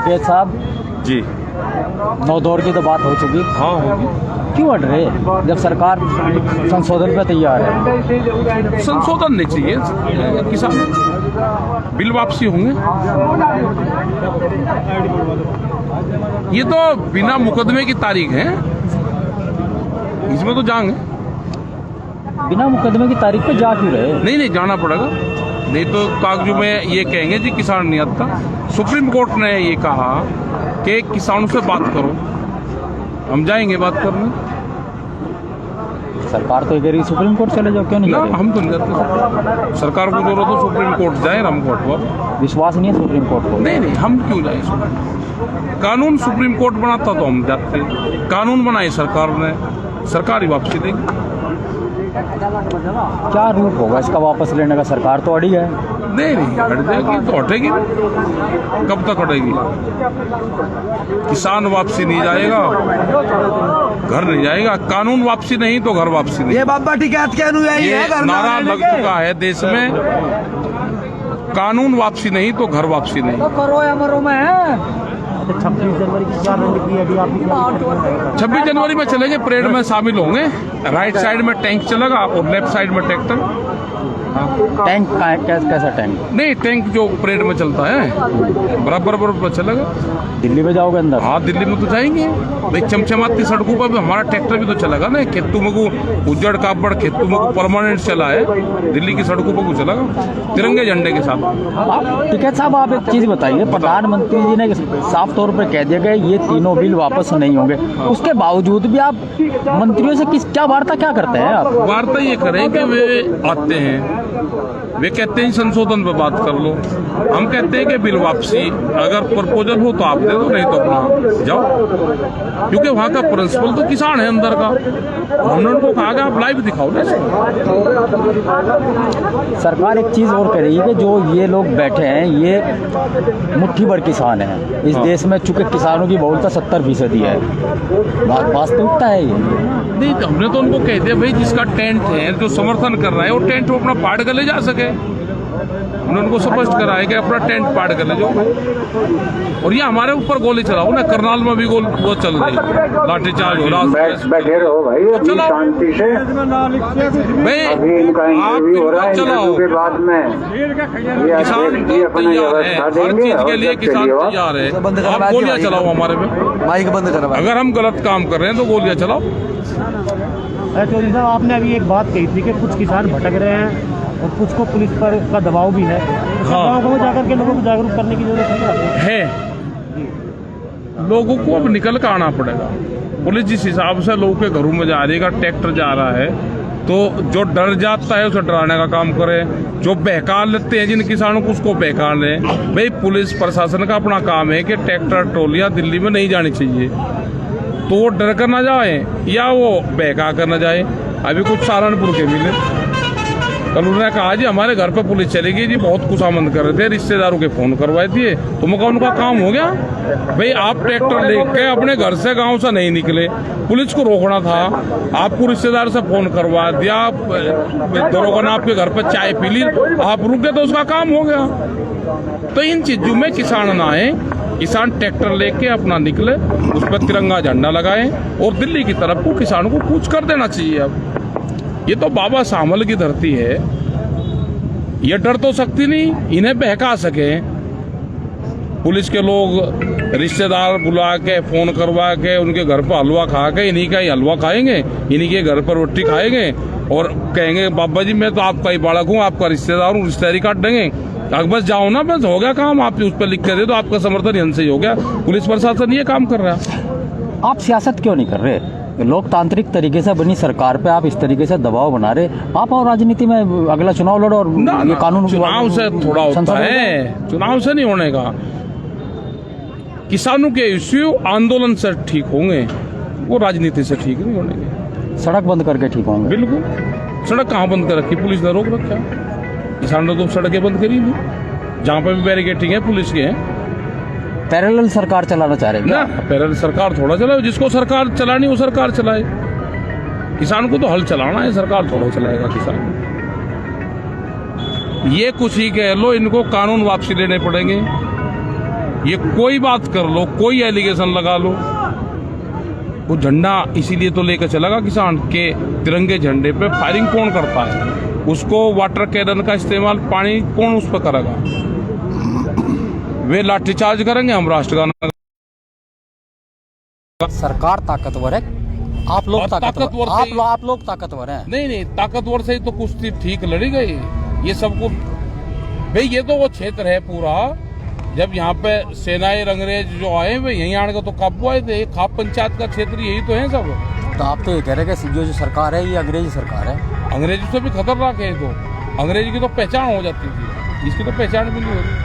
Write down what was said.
टिकैत साहब जी। 9 दौर की तो बात हो चुकी। हाँ होगी। क्यों अड़ रहे जब सरकार संशोधन पे तैयार है? संशोधन नहीं चाहिए, किसान बिल वापसी होंगे। ये तो बिना मुकदमे की तारीख है, इसमें तो जाएंगे। बिना मुकदमे की तारीख पे जा क्यों रहे? नहीं जाना पड़ेगा, नहीं तो कागजों में ये कहेंगे जी किसान नहीं आता। सुप्रीम कोर्ट ने ये कहा कि किसानों से बात करो, हम जाएंगे बात करने। सरकार तो कह रही सुप्रीम कोर्ट चले जाओ, क्यों नहीं ना जा रहे? हम तो नहीं जाते। सरकार को जरूरत हो सुप्रीम कोर्ट जाए, हमको हटवा। विश्वास नहीं है सुप्रीम कोर्ट को? नहीं हम क्यों जाए? कानून सुप्रीम कोर्ट बनाता तो हम जाते। कानून बनाए सरकार ने, सरकार ही वापसी देगी। क्या रूप होगा इसका वापस लेने का? सरकार तो अड़ी है। नहीं हट जाएगी तो हटेगी, कब तक हटेगी? किसान वापसी नहीं जाएगा, घर नहीं जाएगा। कानून वापसी नहीं तो घर वापसी नहीं। ये बाबा टिकैत के अनुयायी है, घर नारा लग चुका है देश में, कानून वापसी नहीं तो घर वापसी नहीं। तो करो या मरो में है। 26 जनवरी की क्या रणनीति है? 26 जनवरी में चलेंगे, परेड में शामिल होंगे। राइट साइड में टैंक चलेगा और लेफ्ट साइड में ट्रैक्टर। टैंक कैसा टैंक? नहीं टैंक जो परेड में चलता है बराबर चलेगा। दिल्ली में जाओगे अंदर? हाँ दिल्ली में तो जाएंगे भाई, चमचमाती सड़कों पर भी हमारा ट्रैक्टर भी तो चलेगा ना। खेतों में को उज्जड़ कापड़ खेतों में को परमानेंट चला है, दिल्ली की सड़कों पर को चलेगा तिरंगे झंडे के साथ। टिकैत साहब आप एक चीज बताइए, प्रधानमंत्री जी ने साफ तौर पर कह दिया गया ये तीनों बिल वापस नहीं होंगे, उसके बावजूद भी आप मंत्रियों से क्या वार्ता क्या करते हैं? आप वार्ता ये करें कि वे आते हैं, वे कहते हैं संशोधन पे बात कर लो, हम कहते हैं कि बिल वापसी अगर प्रपोजल हो तो आप दे दो, नहीं तो अपना जाओ। क्योंकि वहाँ का प्रिंसिपल तो किसान है अंदर का, और हमने उनको कहा कि आप लाइव दिखाओ ना। सरकार एक चीज और कह रही है कि जो ये लोग बैठे हैं ये मुट्ठी भर किसान हैं इस देश में, चूंकि किसानों की बहुलता 70% है। वास्तविकता है ये? नहीं तो हमने तो उनको कह दिया भाई जिसका टेंट है, जो समर्थन कर रहा है वो टेंट वो अपना पाड़ कर ले जा सके। हमने उनको स्पष्ट करा है कि अपना टेंट पाड़ कर ले जाओ। और ये हमारे ऊपर गोली चलाओ ना, करनाल में भी वो चल रही, लाठीचार्ज हो रहा। बैठे रहो भाई, अभी शांति से भाई अभी इनका इंटरव्यू हो रहा है, इंटरव्यू के बाद में किसान तैयार है, हर चीज के लिए किसान तैयार है। आप गोलियां चलाओ हमारे पे, माइक बंद करो। अगर हम गलत काम कर रहे हैं तो गोलियां चलाओ। चौधरी साहब आपने अभी एक बात कही थी कि कुछ किसान भटक रहे हैं और कुछ को पुलिस पर का दबाव भी है। हाँ। गाँव जाकर के लोगों को जागरूक करने की जरूरत है। लोगों को अब निकल कर आना पड़ेगा। पुलिस जिस हिसाब से लोगों के घरों में जा रही है, ट्रैक्टर जा रहा है, तो जो डर जाता है उसे डराने का काम करे, जो बहका लेते हैं जिन किसानों को उसको बहका लें। भाई पुलिस प्रशासन का अपना काम है कि ट्रैक्टर ट्रॉलियां दिल्ली में नहीं जानी चाहिए, तो वो डर कर ना जाए या वो बहका कर ना जाए। अभी कुछ सहारनपुर के मिले, कल उन्होंने कहा जी हमारे घर पे पुलिस चलेगी जी, बहुत खुशामंद कर रहे थे, रिश्तेदारों के फोन करवाए दिए। तो मैं कहा उनका काम हो गया भाई, आप ट्रैक्टर लेके अपने घर से गांव से नहीं निकले, पुलिस को रोकना था, आपको रिश्तेदार से फोन करवा दिया, दरोगा ने आपके घर पर चाय पी ली, आप रुक गए तो उसका काम हो गया। तो इन चीजों में किसान ना आए, किसान ट्रैक्टर लेके अपना निकले, उस पर तिरंगा झंडा लगाए और दिल्ली की तरफ को किसानों को कूच कर देना चाहिए। अब ये तो बाबा सामल की धरती है, ये डर तो सकती नहीं, इन्हें बहका सके। पुलिस के लोग रिश्तेदार बुला के फोन करवा के उनके घर पर हलवा खा के इन्हीं का ही हलवा खाएंगे, इन्हीं के घर पर रोटी खाएंगे और कहेंगे बाबा जी मैं तो आपका ही बालक हूँ, आपका रिश्तेदार हूँ, रिश्तेदारी काट देंगे। अगर बस जाओ ना, बस हो गया काम, आप उस पर लिख के दे दो, आपका समर्थन यहाँ से ही हो गया। पुलिस प्रशासन ये काम कर रहा है। आप सियासत क्यों नहीं कर रहे? लोकतांत्रिक तरीके से बनी सरकार पे आप इस तरीके से दबाव बना रहे, आप और राजनीति में अगला चुनाव लड़ो और ये कानून चुनाव से थोड़ा होता है, चुनाव से नहीं होने का। किसानों के इश्यू आंदोलन से ठीक होंगे, वो राजनीति से ठीक नहीं होंगे। सड़क बंद करके ठीक होंगे? बिल्कुल। सड़क कहाँ बंद कर रखी? पुलिस ने रोक रखा, किसानों ने तो सड़कें बंद करी नहीं, जहाँ पे भी बैरिकेटिंग है पुलिस के हैं। पैरेलल सरकार चलाना चाह रहे हैं ना, पैरेलल सरकार थोड़ा चलाए, जिसको सरकार चलानी वो सरकार चलाए। किसान को तो हल चलाना है, सरकार थोड़ा चलाएगा किसान। ये कुछ ही कह लो, इनको कानून वापसी लेने पड़ेंगे। ये कोई बात कर लो, कोई एलिगेशन लगा लो, वो झंडा इसीलिए तो लेकर चलेगा किसान के तिरंगे झंडे पे फायरिंग कौन करता है? उसको वाटर कैनन का इस्तेमाल पानी कौन उस पर करेगा? वे लाठीचार्ज करेंगे, हम राष्ट्रगान। सरकार ताकतवर है, आप लोग और ताकतवर ताकतवर से ही- आप लोग ताकतवर हैं। नहीं, ताकतवर से ही तो कुश्ती ठीक लड़ी गई। ये सबको भाई, ये तो वो क्षेत्र है पूरा, जब यहाँ पे सेनाएं अंग्रेज जो आए वे यहीं आने का तो काबू आए थे। खाप पंचायत का क्षेत्र यही तो है सब। तो आप तो ये कह रहे हैं कि जो सरकार है ये अंग्रेजी सरकार है। अंग्रेजी से भी खतरनाक है। तो अंग्रेजी की तो पहचान हो जाती थी, इसकी तो पहचान भी नहीं हो रही।